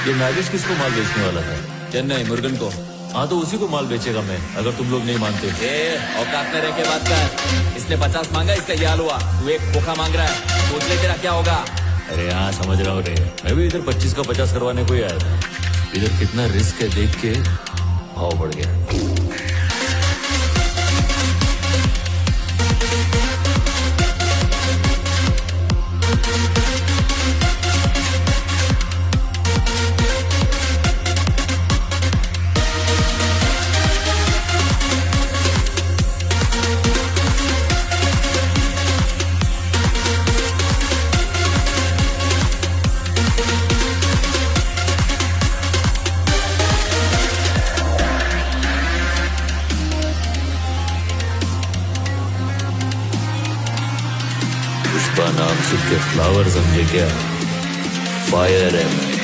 ये नागेश किसको माल बेचने वाला था? चेन्नई मुर्गन को। हाँ तो उसी को माल बेचेगा मैं, अगर तुम लोग नहीं मानते। औकात में रह के बात कर। इसने 50 मांगा, इसका ये हाल हुआ। तू एक खोखा मांग रहा है, सोच ले तेरा क्या होगा। अरे हाँ समझ रहा हूँ रे, मैं भी इधर 25 का 50 करवाने को ही आया था। इधर कितना रिस्क है देख के भाव बढ़ गया। पुष्पा नाम सुन के फ्लावर समझे क्या? फायर है मैं।